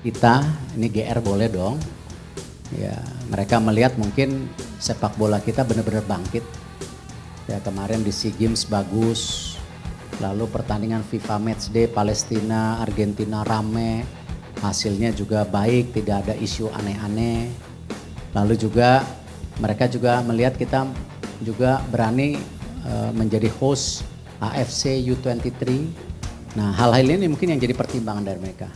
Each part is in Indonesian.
kita, ini GR boleh dong. Ya, mereka melihat mungkin sepak bola kita benar-benar bangkit. Ya, kemarin di SEA Games bagus. Lalu pertandingan FIFA Matchday Palestina, Argentina rame. Hasilnya juga baik, tidak ada isu aneh-aneh. Lalu juga mereka juga melihat kita juga berani menjadi host AFC U23. Nah, hal-hal ini mungkin yang jadi pertimbangan dari mereka.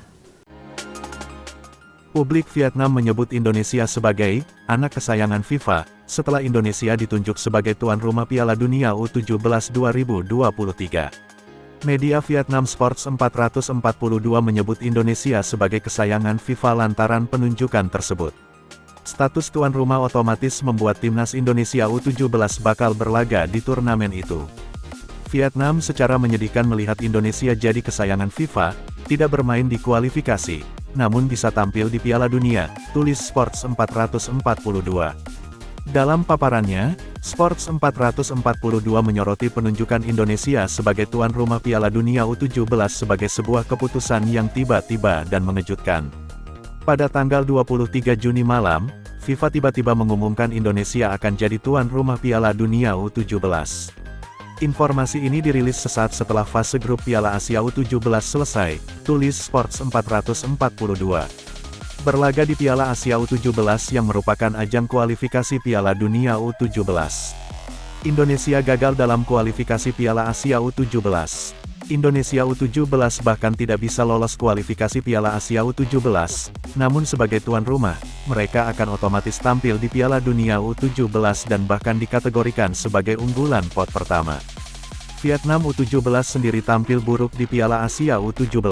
Publik Vietnam menyebut Indonesia sebagai anak kesayangan FIFA setelah Indonesia ditunjuk sebagai tuan rumah Piala Dunia U17 2023. Media Vietnam Sports 442 menyebut Indonesia sebagai kesayangan FIFA lantaran penunjukan tersebut. Status tuan rumah otomatis membuat timnas Indonesia U17 bakal berlaga di turnamen itu. Vietnam secara menyedihkan melihat Indonesia jadi kesayangan FIFA, tidak bermain di kualifikasi, namun bisa tampil di Piala Dunia, tulis Sports 442. Dalam paparannya, Sports 442 menyoroti penunjukan Indonesia sebagai tuan rumah Piala Dunia U17 sebagai sebuah keputusan yang tiba-tiba dan mengejutkan. Pada tanggal 23 Juni malam, FIFA tiba-tiba mengumumkan Indonesia akan jadi tuan rumah Piala Dunia U17. Informasi ini dirilis sesaat setelah fase grup Piala Asia U17 selesai, tulis Sports 442. Berlaga di Piala Asia U17 yang merupakan ajang kualifikasi Piala Dunia U17. Indonesia gagal dalam kualifikasi Piala Asia U17. Indonesia U17 bahkan tidak bisa lolos kualifikasi Piala Asia U17, namun sebagai tuan rumah, mereka akan otomatis tampil di Piala Dunia U17 dan bahkan dikategorikan sebagai unggulan pot pertama. Vietnam U17 sendiri tampil buruk di Piala Asia U17.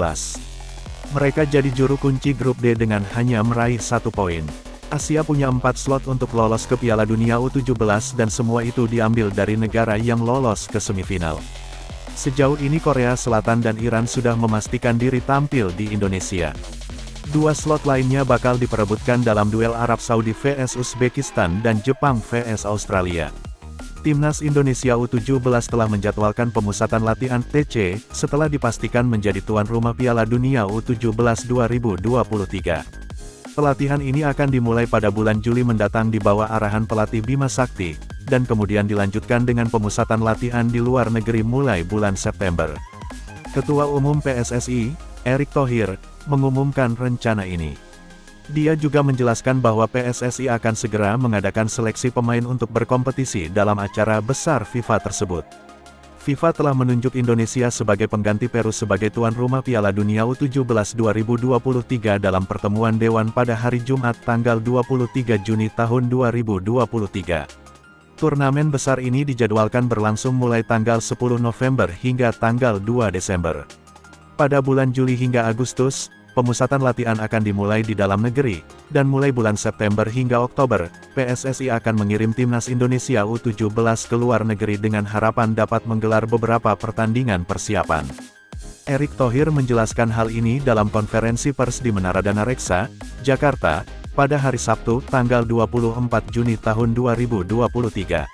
Mereka jadi juru kunci grup D dengan hanya meraih 1 poin. Asia punya 4 slot untuk lolos ke Piala Dunia U17 dan semua itu diambil dari negara yang lolos ke semifinal. Sejauh ini Korea Selatan dan Iran sudah memastikan diri tampil di Indonesia. 2 slot lainnya bakal diperebutkan dalam duel Arab Saudi vs Uzbekistan dan Jepang vs Australia. Timnas Indonesia U17 telah menjadwalkan pemusatan latihan TC, setelah dipastikan menjadi tuan rumah Piala Dunia U17 2023. Pelatihan ini akan dimulai pada bulan Juli mendatang di bawah arahan pelatih Bima Sakti, dan kemudian dilanjutkan dengan pemusatan latihan di luar negeri mulai bulan September. Ketua Umum PSSI, Erick Thohir, mengumumkan rencana ini. Dia juga menjelaskan bahwa PSSI akan segera mengadakan seleksi pemain untuk berkompetisi dalam acara besar FIFA tersebut. FIFA telah menunjuk Indonesia sebagai pengganti Peru sebagai tuan rumah Piala Dunia U17 2023 dalam pertemuan Dewan pada hari Jumat tanggal 23 Juni tahun 2023. Turnamen besar ini dijadwalkan berlangsung mulai tanggal 10 November hingga tanggal 2 Desember. Pada bulan Juli hingga Agustus, pemusatan latihan akan dimulai di dalam negeri, dan mulai bulan September hingga Oktober, PSSI akan mengirim timnas Indonesia U17 ke luar negeri dengan harapan dapat menggelar beberapa pertandingan persiapan. Erick Thohir menjelaskan hal ini dalam konferensi pers di Menara Dana Reksa, Jakarta, pada hari Sabtu, tanggal 24 Juni tahun 2023.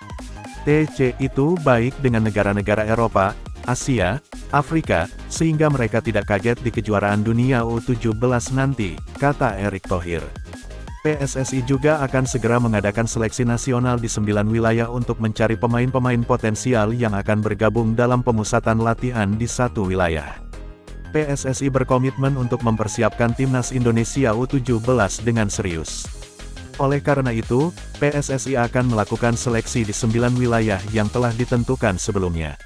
TC itu baik dengan negara-negara Eropa, Asia, Afrika, sehingga mereka tidak kaget di kejuaraan dunia U17 nanti, kata Erick Thohir. PSSI juga akan segera mengadakan seleksi nasional di 9 wilayah untuk mencari pemain-pemain potensial yang akan bergabung dalam pemusatan latihan di 1 wilayah. PSSI berkomitmen untuk mempersiapkan timnas Indonesia U17 dengan serius. Oleh karena itu, PSSI akan melakukan seleksi di 9 wilayah yang telah ditentukan sebelumnya.